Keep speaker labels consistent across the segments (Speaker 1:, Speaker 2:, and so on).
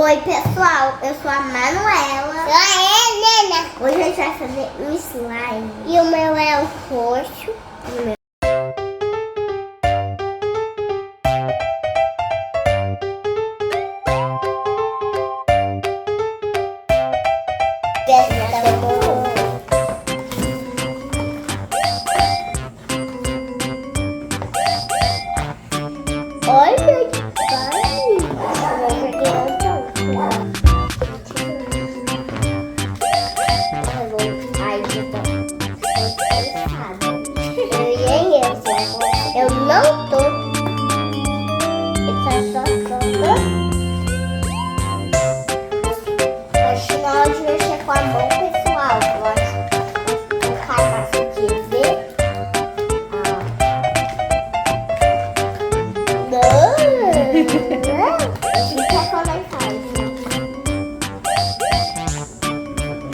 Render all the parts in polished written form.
Speaker 1: Oi pessoal, eu sou a Manuela.
Speaker 2: Sou a Helena.
Speaker 1: Hoje a gente vai fazer um slime.
Speaker 2: E o meu é o roxo.
Speaker 1: Olha, eu não tô. Acho que na hora de mexer com a mão, pessoal. Eu acho que o cara de ver. Não! Assim que a Colin faz.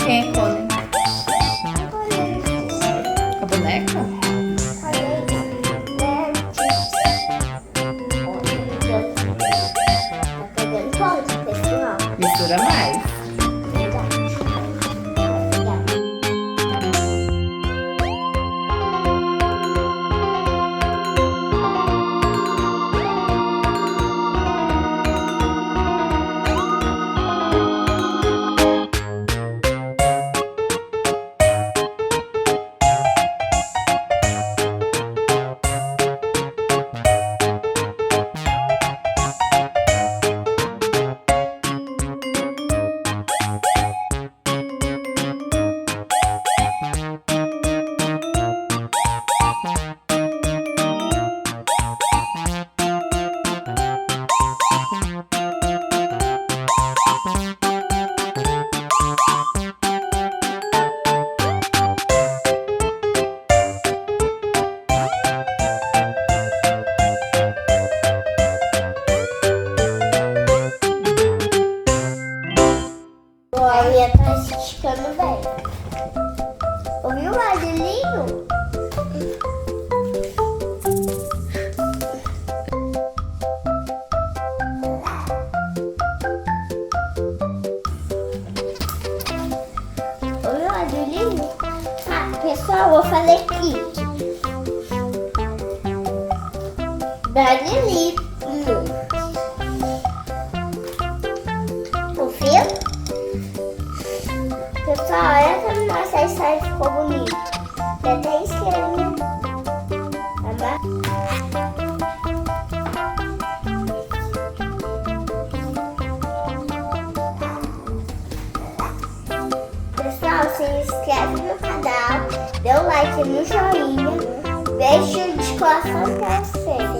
Speaker 3: Quem é Colin? A boneca? Mistura mais.
Speaker 1: A minha tá se esticando bem. Ouviu o barulhinho? Ouviu o barulhinho? Ah, pessoal, vou fazer clique. Barulhinho. Ouviu? Pessoal, olha como nossa história ficou bonita. Tem até esquerda. Pessoal, se inscreve no canal, dê um like no joinha, beijo de coração pra vocês.